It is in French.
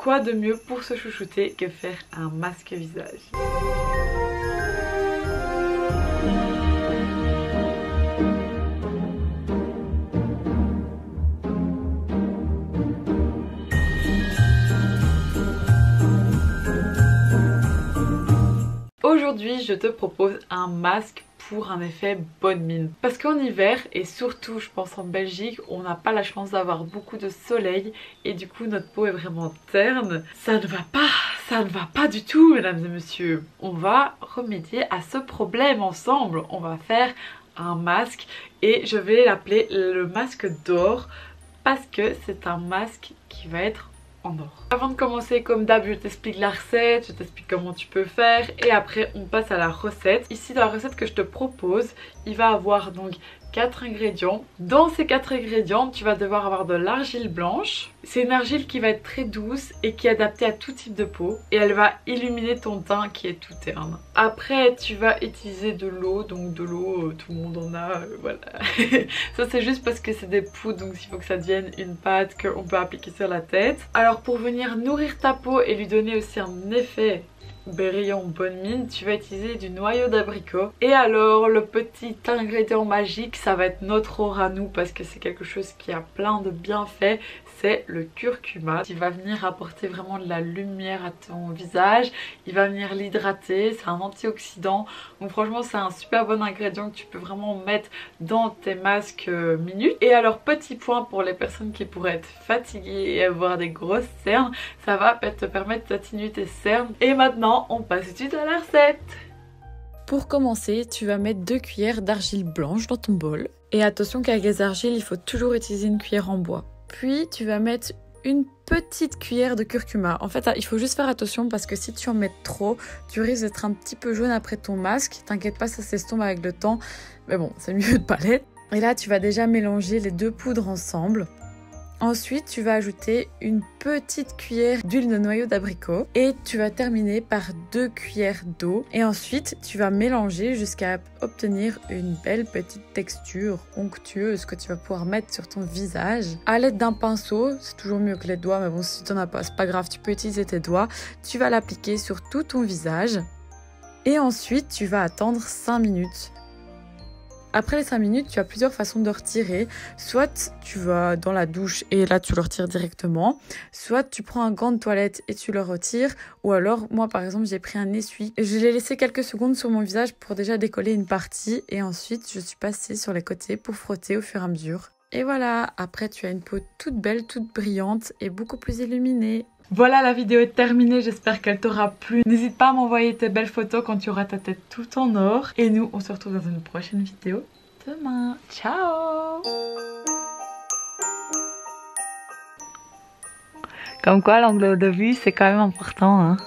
quoi de mieux pour se chouchouter que faire un masque visage? Aujourd'hui, je te propose un masque pour un effet bonne mine. Parce qu'en hiver, et surtout je pense en Belgique, on n'a pas la chance d'avoir beaucoup de soleil et du coup notre peau est vraiment terne. Ça ne va pas du tout, mesdames et messieurs. On va remédier à ce problème ensemble. On va faire un masque et je vais l'appeler le masque d'or parce que c'est un masque qui va être en or. Avant de commencer, comme d'hab, je t'explique la recette, je t'explique comment tu peux faire et après on passe à la recette. Ici dans la recette que je te propose, il va avoir donc 4 ingrédients. Dans ces 4 ingrédients, tu vas devoir avoir de l'argile blanche. C'est une argile qui va être très douce et qui est adaptée à tout type de peau. Et elle va illuminer ton teint qui est tout terne. Après, tu vas utiliser de l'eau. Donc de l'eau, tout le monde en a, voilà. Ça c'est juste parce que c'est des poudres, donc il faut que ça devienne une pâte qu'on peut appliquer sur la tête. Alors pour venir nourrir ta peau et lui donner aussi un effet brillant bonne mine, tu vas utiliser du noyau d'abricot. Et alors le petit ingrédient magique, ça va être notre or à nous parce que c'est quelque chose qui a plein de bienfaits, c'est le curcuma. Il va venir apporter vraiment de la lumière à ton visage, il va venir l'hydrater, c'est un antioxydant, donc franchement c'est un super bon ingrédient que tu peux vraiment mettre dans tes masques minutes. Et alors petit point pour les personnes qui pourraient être fatiguées et avoir des grosses cernes, ça va te permettre d'atténuer tes cernes. Et maintenant on passe tout de suite à la recette. Pour commencer, tu vas mettre 2 cuillères d'argile blanche dans ton bol. Et attention qu'avec les argiles, il faut toujours utiliser une cuillère en bois. Puis tu vas mettre une petite cuillère de curcuma. En fait, il faut juste faire attention parce que si tu en mets trop, tu risques d'être un petit peu jaune après ton masque. T'inquiète pas, ça s'estompe avec le temps. Mais bon, c'est mieux de pas l'être. Et là, tu vas déjà mélanger les 2 poudres ensemble. Ensuite, tu vas ajouter une petite cuillère d'huile de noyau d'abricot et tu vas terminer par 2 cuillères d'eau. Et ensuite, tu vas mélanger jusqu'à obtenir une belle petite texture onctueuse que tu vas pouvoir mettre sur ton visage. À l'aide d'un pinceau, c'est toujours mieux que les doigts, mais bon, si tu n'en as pas, c'est pas grave, tu peux utiliser tes doigts. Tu vas l'appliquer sur tout ton visage et ensuite, tu vas attendre 5 minutes. Après les 5 minutes, tu as plusieurs façons de retirer. Soit tu vas dans la douche et là tu le retires directement. Soit tu prends un gant de toilette et tu le retires. Ou alors, moi par exemple, j'ai pris un essuie. Je l'ai laissé quelques secondes sur mon visage pour déjà décoller une partie. Et ensuite, je suis passée sur les côtés pour frotter au fur et à mesure. Et voilà, après tu as une peau toute belle, toute brillante et beaucoup plus illuminée. Voilà, la vidéo est terminée, j'espère qu'elle t'aura plu. N'hésite pas à m'envoyer tes belles photos quand tu auras ta tête tout en or. Et nous, on se retrouve dans une prochaine vidéo demain. Ciao! Comme quoi, l'angle de vue, c'est quand même important, hein.